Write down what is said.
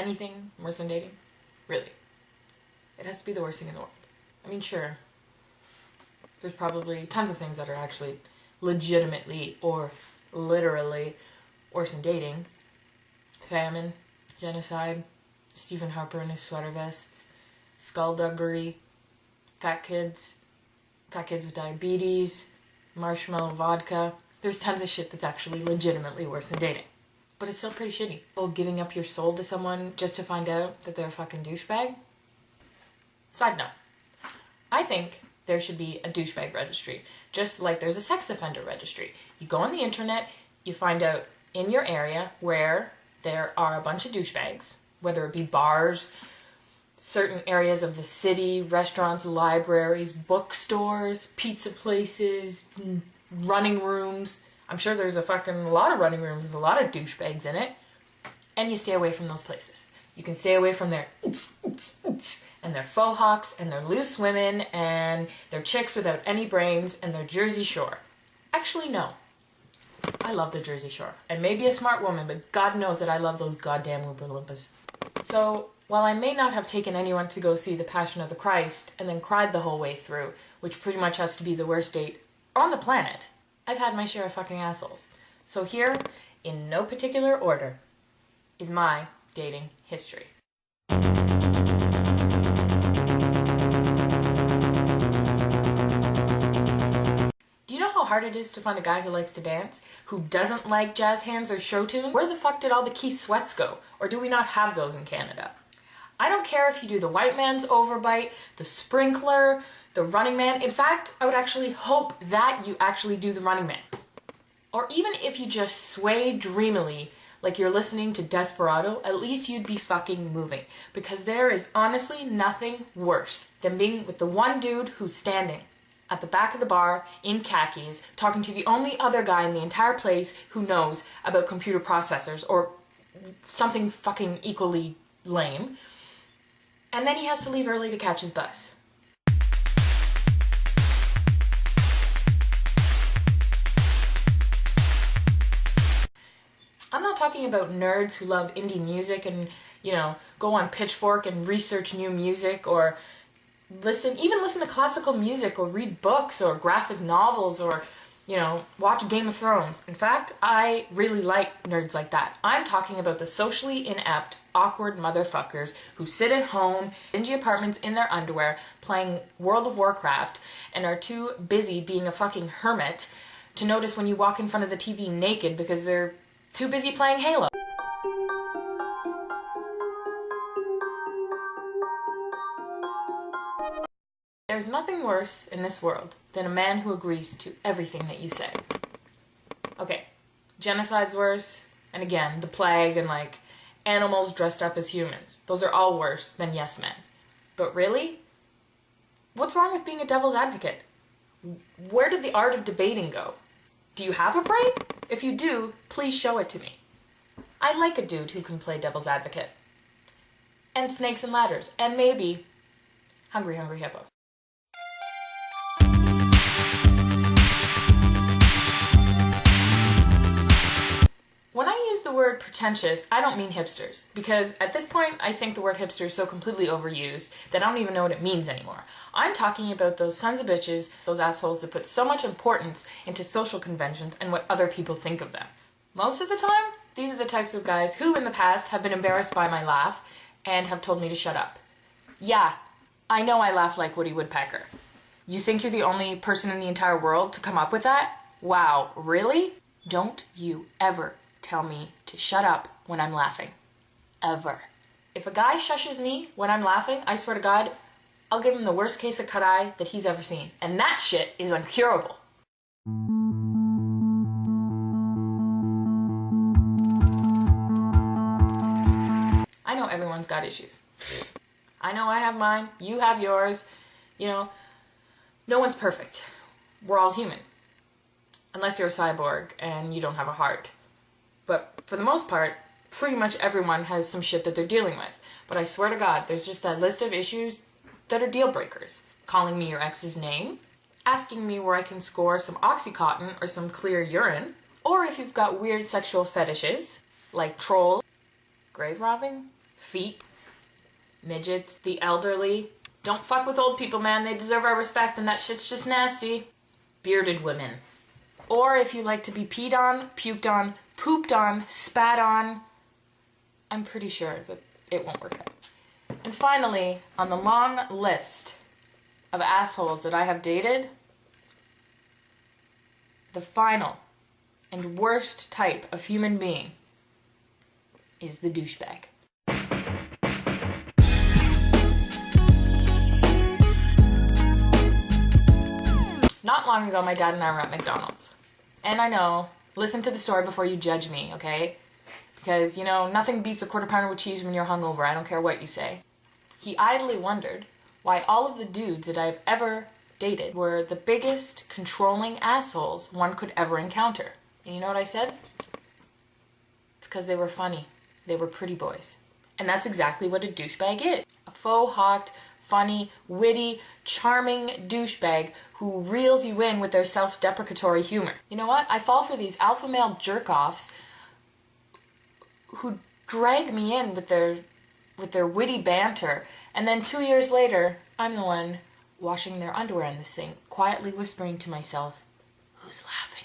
anything worse than dating? Really? It has to be the worst thing in the world. I mean, sure, there's probably tons of things that are actually legitimately or literally worse than dating. Famine, genocide, Stephen Harper in his sweater vests, skullduggery, fat kids with diabetes, marshmallow vodka. There's tons of shit that's actually legitimately worse than dating. But it's still pretty shitty. Oh, giving up your soul to someone just to find out that they're a fucking douchebag? Side note. I think there should be a douchebag registry, just like there's a sex offender registry. You go on the internet, you find out in your area where there are a bunch of douchebags, whether it be bars, certain areas of the city, restaurants, libraries, bookstores, pizza places, running rooms. I'm sure there's a fucking lot of running rooms with a lot of douchebags in it. And you stay away from those places. You can stay away from their and their faux hawks and their loose women and their chicks without any brains and their Jersey Shore. Actually, no. I love the Jersey Shore. I may be a smart woman, but God knows that I love those goddamn Oompa Loompas. So, while I may not have taken anyone to go see The Passion of the Christ and then cried the whole way through, which pretty much has to be the worst date on the planet, I've had my share of fucking assholes. So here, in no particular order, is my dating history. Do you know how hard it is to find a guy who likes to dance, who doesn't like jazz hands or show tunes? Where the fuck did all the Keith Sweats go? Or do we not have those in Canada? I don't care if you do the white man's overbite, the sprinkler, the running man. In fact, I would actually hope that you actually do the running man. Or even if you just sway dreamily like you're listening to Desperado, at least you'd be fucking moving. Because there is honestly nothing worse than being with the one dude who's standing at the back of the bar in khakis talking to the only other guy in the entire place who knows about computer processors or something fucking equally lame. And then he has to leave early to catch his bus. I'm not talking about nerds who love indie music and, go on Pitchfork and research new music or listen to classical music or read books or graphic novels or, watch Game of Thrones. In fact, I really like nerds like that. I'm talking about the socially inept, awkward motherfuckers who sit at home, dingy apartments in their underwear, playing World of Warcraft and are too busy being a fucking hermit to notice when you walk in front of the TV naked because they're too busy playing Halo. There's nothing worse in this world than a man who agrees to everything that you say. Okay, genocide's worse, and again, the plague and animals dressed up as humans. Those are all worse than yes men. But really? What's wrong with being a devil's advocate? Where did the art of debating go? Do you have a brain? If you do, please show it to me. I like a dude who can play devil's advocate. And snakes and ladders. And maybe Hungry Hungry Hippos. When I use the word pretentious, I don't mean hipsters. Because at this point, I think the word hipster is so completely overused that I don't even know what it means anymore. I'm talking about those sons of bitches, those assholes that put so much importance into social conventions and what other people think of them. Most of the time, these are the types of guys who in the past have been embarrassed by my laugh and have told me to shut up. Yeah, I know I laugh like Woody Woodpecker. You think you're the only person in the entire world to come up with that? Wow, really? Don't you ever tell me to shut up when I'm laughing. Ever. If a guy shushes me when I'm laughing, I swear to God, I'll give him the worst case of cut-eye that he's ever seen. And that shit is uncurable. I know everyone's got issues. I know I have mine, you have yours. No one's perfect. We're all human. Unless you're a cyborg and you don't have a heart. But for the most part, pretty much everyone has some shit that they're dealing with. But I swear to God, there's just that list of issues that are deal breakers. Calling me your ex's name, asking me where I can score some Oxycontin or some clear urine, or if you've got weird sexual fetishes, like trolls, grave robbing, feet, midgets, the elderly. Don't fuck with old people, man. They deserve our respect, and that shit's just nasty. Bearded women. Or if you like to be peed on, puked on, pooped on, spat on, I'm pretty sure that it won't work out. And finally, on the long list of assholes that I have dated, the final and worst type of human being is the douchebag. Not long ago, my dad and I were at McDonald's. And I know, listen to the story before you judge me, okay? Because, you know, nothing beats a quarter pounder with cheese when you're hungover. I don't care what you say. He idly wondered why all of the dudes that I've ever dated were the biggest controlling assholes one could ever encounter. And you know what I said? It's because they were funny. They were pretty boys. And that's exactly what a douchebag is. A faux-hawked, funny, witty, charming douchebag who reels you in with their self-deprecatory humor. You know what? I fall for these alpha male jerk-offs who drag me in with their witty banter, and then 2 years later, I'm the one washing their underwear in the sink, quietly whispering to myself, "Who's laughing?"